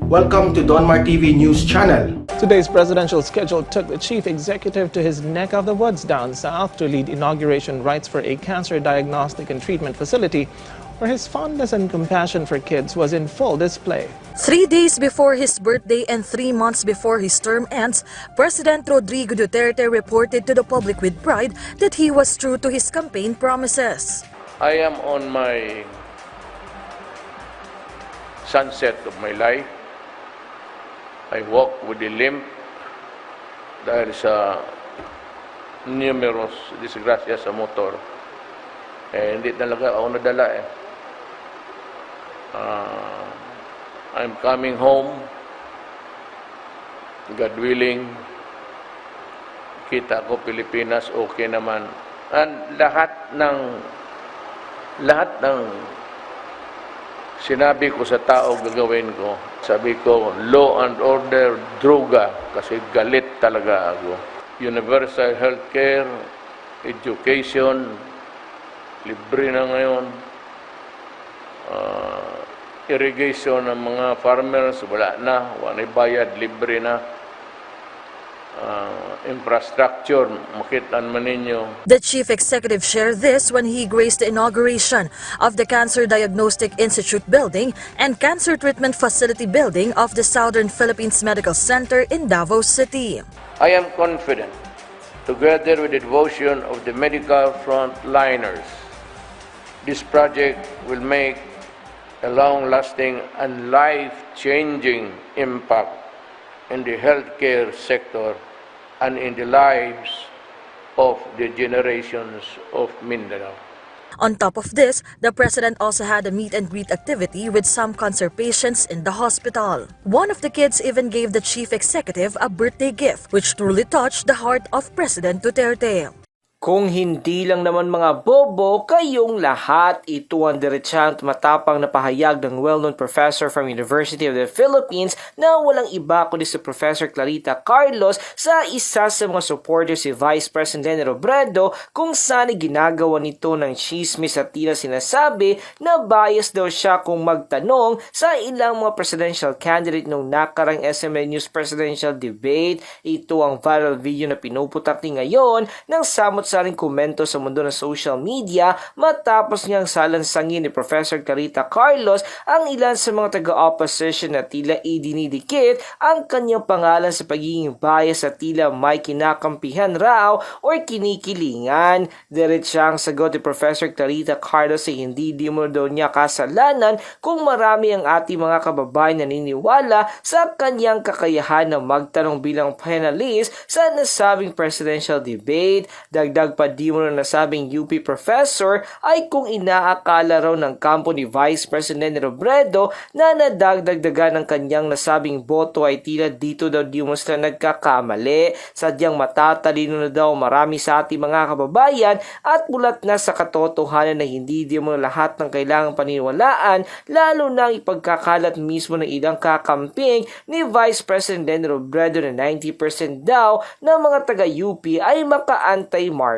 Welcome to Donmar TV News Channel. Today's presidential schedule took the chief executive to his neck of the woods down south to lead inauguration rites for a cancer diagnostic and treatment facility where his fondness and compassion for kids was in full display. 3 days before his birthday and 3 months before his term ends, President Rodrigo Duterte reported to the public with pride that he was true to his campaign promises. I am on my sunset of my life. I walk with a limp dahil sa numerous disgrasya sa motor. Hindi talaga ako nadala eh. I'm coming home. God willing. Kita ko Pilipinas, okay naman. And lahat ng sinabi ko sa tao gagawin ko. Sabi ko, law and order, droga, kasi galit talaga ako. Universal healthcare, education, libre na ngayon. Irrigation ng mga farmers, wala na, wala bayad, libre na. Infrastructure, makitaan man ninyo. The chief executive shared this when he graced the inauguration of the Cancer Diagnostic Institute building and Cancer Treatment Facility building of the Southern Philippines Medical Center in Davao City. I am confident, together with the devotion of the medical frontliners, this project will make a long-lasting and life-changing impact in the healthcare sector and in the lives of the generations of Mindanao. On top of this, the president also had a meet and greet activity with some cancer patients in the hospital. One of the kids even gave the chief executive a birthday gift, which truly touched the heart of President Duterte. Kung hindi lang naman mga bobo, kayong lahat, ito ang diretsang matapang na pahayag ng well-known professor from University of the Philippines na walang iba kundi si Professor Clarita Carlos sa isa sa mga supporters si Vice President Leni Robredo kung saan ginagawa nito ng chismis at tila sinasabi na bias daw siya kung magtanong sa ilang mga presidential candidate nung nakarang SMN News presidential debate. Ito ang viral video na pinuputak ni ngayon ng samot-saring komento sa mundo ng social media matapos niyang salansangin ni Professor Clarita Carlos ang ilan sa mga taga-opposition na tila idinidikit ang kanyang pangalan sa pagiging bias at tila may kinakampihan raw o kinikilingan. Diretsang sagot ni Professor Clarita Carlos ay hindi mo daw niya kasalanan kung marami ang ating mga kababayan na naniniwala sa kanyang kakayahan na magtanong bilang panelist sa nasabing presidential debate. Dagdag pa di mo na nasabing UP professor ay kung inaakala raw ng kampo ni Vice President Robredo na nadagdagdagan ng kanyang nasabing boto ay tila dito daw di mo sila nagkakamali. Sadyang matatalino na daw marami sa ating mga kababayan at mulat na sa katotohanan na hindi di mo lahat ng kailangang paniniwalaan, lalo na ipagkakalat mismo ng ilang kakamping ni Vice President Robredo na 90% daw ng mga taga-UP ay maka-anti-Marcos.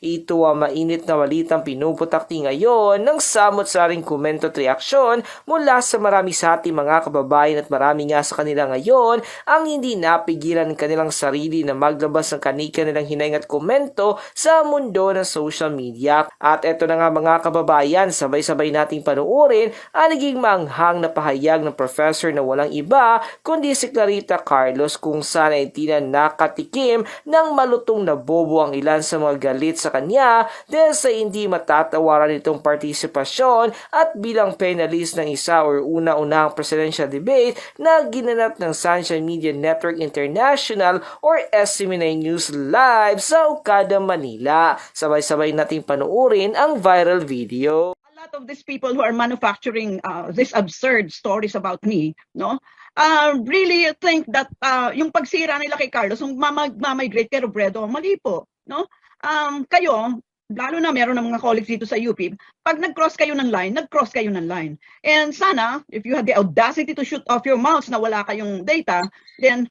Ito ang mainit na balitang pinuputakti ngayon ng samot-saring komento at reaksyon mula sa marami sa ating mga kababayan at marami nga sa kanila ngayon ang hindi napigilan ng kanilang sarili na maglabas ng kanilang hinaing at komento sa mundo ng social media. At eto na nga mga kababayan, sabay-sabay nating panuorin ang naging manghang na pahayag ng professor na walang iba kundi si Clarita Carlos kung saan ay tila nakatikim ng malutong na bobo ang ilan sa mga galit sa kanya dahil sa hindi matatawaran itong partisipasyon at bilang panelist ng isa or una-unang presidential debate na ginanap ng Sunshine Media Network International or SMNI News Live sa Okada, Manila. Sabay-sabay nating panuorin ang viral video. A lot of these people who are manufacturing these absurd stories about me, no, really think that yung pagsira nila kay Carlos, yung mamigrate kay Robredo, mali po, no? Kayo, lalo na meron ng mga colleagues dito sa UP, pag nag-cross kayo ng line, nag-cross kayo ng line. And sana, if you had the audacity to shoot off your mouths na wala kayong data, then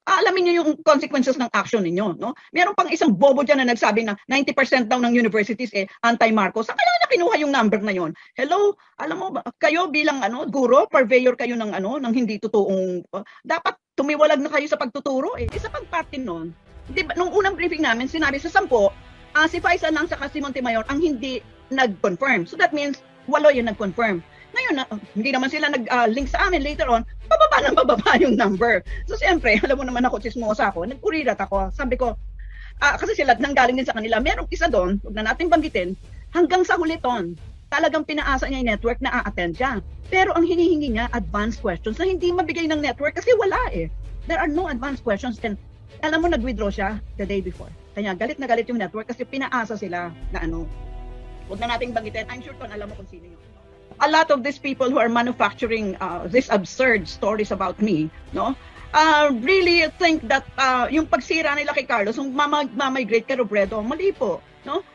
Alamin niyo yung consequences ng action ninyo, no? Meron pang isang bobo diyan na nagsabi na 90% daw ng universities anti-Marcos. Saan kaya niya kinuha yung number na yon? Hello, alam mo ba, kayo bilang guro, purveyor kayo ng ng hindi totoong dapat tumiwalag na kayo sa pagtuturo eh. Isa pang parte noon, 'di ba, nung unang briefing namin sinabi sa 10, si Faisal lang sa si Montemayor ang hindi nag-confirm. So that means 8 yung nag-confirm. Ngayon, hindi naman sila nag-link sa amin later on, bababa yung number. So siyempre, alam mo naman ako, chismosa ako, nagpurirat ako. Sabi ko, kasi sila nanggaling din sa kanila, merong isa doon, huwag na natin banggitin, hanggang sa huli ton, talagang pinaasa niya yung network na a-attend siya. Pero ang hinihingi niya, advanced questions na hindi mabigay ng network kasi wala eh. There are no advanced questions and alam mo, nag-withdraw siya the day before. Kaya galit na galit yung network kasi pinaasa sila na huwag na nating banggitin. I'm sure ton, alam mo kung sino yun. A lot of these people who are manufacturing these absurd stories about me, no, really think that yung pagsira nila kay Carlos, yung mamigrate kay Robredo, mali po, no?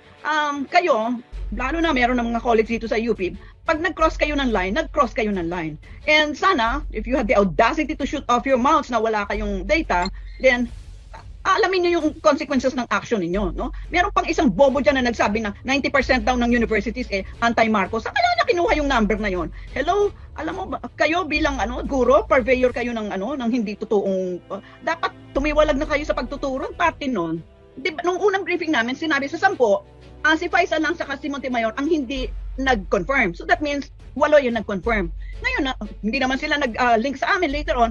Kayo, lalo na meron ng mga colleagues dito sa UP, pag nag-cross kayo ng line, nag-cross kayo ng line. And sana, if you have the audacity to shoot off your mouths na wala kayong data, then alamin niyo yung consequences ng action ninyo, no? Meron pang isang bobo diyan na nagsabi na 90% daw ng universities anti-Marcos. Saan kaya niya kinuha yung number na yon? Hello, alam mo ba, kayo bilang guro, purveyor kayo ng ng hindi totoong dapat tumiwalag na kayo sa pagtuturo, parte noon. 'Di ba, nung unang briefing namin sinabi sa 10, si Faisal lang sa si Montemayor ang hindi nag-confirm. So that means 8 yung nag-confirm. Ngayon, hindi naman sila nag-link sa amin later on,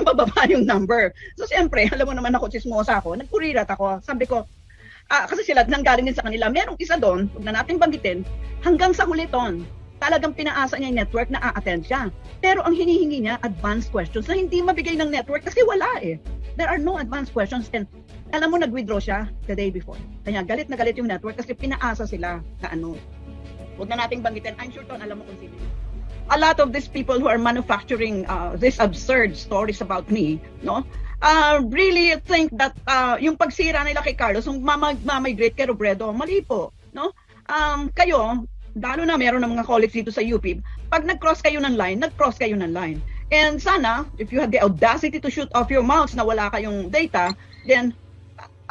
bababa yung number. So siyempre, alam mo naman ako, chismosa ako, nagpurirat ako. Sabi ko, kasi sila nanggaling din sa kanila, merong isa doon, huwag na natin banggitin, hanggang sa huli ton, talagang pinaasa niya yung network na a-attend siya. Pero ang hinihingi niya, advanced questions na hindi mabigay ng network kasi wala eh. There are no advanced questions and alam mo, nag-withdraw siya the day before. Kaya galit na galit yung network kasi pinaasa sila na huwag na nating banggitin. I'm sure ton, alam mo kung sino. A lot of these people who are manufacturing these absurd stories about me, no, really think that yung pagsira nila kay Carlos, yung mamigrate kay Robredo, mali po, no? Kayo, lalo na meron ng mga colleagues dito sa UP, pag nag-cross kayo ng line, nag-cross kayo ng line. And sana, if you have the audacity to shoot off your mouths na wala kayong data, then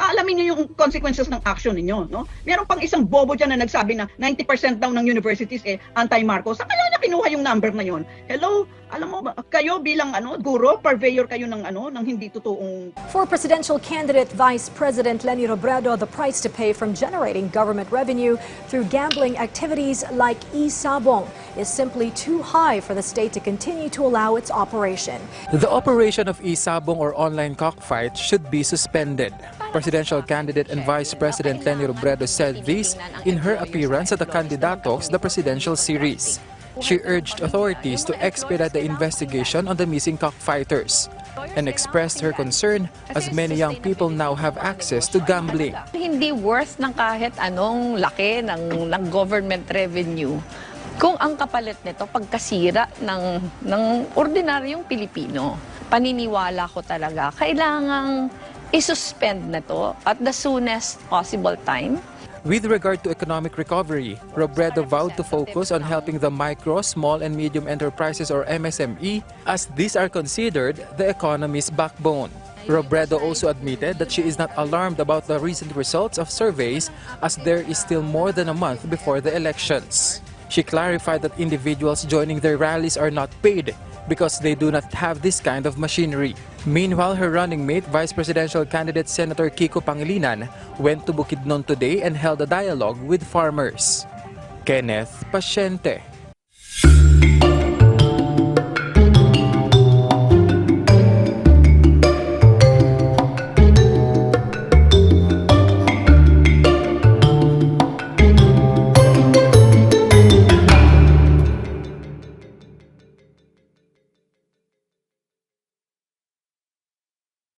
alamin niyo yung consequences ng action ninyo, no? Meron pang isang bobo diyan na nagsabi na 90% daw ng universities anti-Marcos. Saan kaya niya kinuha yung number na yon? Hello, alam mo ba, kayo bilang guro, purveyor kayo ng ng hindi totoong. For presidential candidate Vice President Leni Robredo, the price to pay from generating government revenue through gambling activities like e-sabong is simply too high for the state to continue to allow its operation. The operation of e-sabong or online cockfight should be suspended. Presidential candidate and Vice President Leni Robredo said this in her appearance at the Candidatos, the presidential series. She urged authorities to expedite the investigation on the missing cockfighters and expressed her concern as many young people now have access to gambling. Hindi worth ng kahit anong laki ng government revenue kung ang kapalit nito pagkasira ng ordinaryong Pilipino. Paniniwala ko talaga, kailangang isuspend na to at the soonest possible time. With regard to economic recovery, Robredo vowed to focus on helping the micro, small and medium enterprises or MSME as these are considered the economy's backbone. Robredo also admitted that she is not alarmed about the recent results of surveys as there is still more than a month before the elections. She clarified that individuals joining their rallies are not paid because they do not have this kind of machinery. Meanwhile, her running mate, Vice Presidential candidate Senator Kiko Pangilinan, went to Bukidnon today and held a dialogue with farmers. Kenneth Pasyente.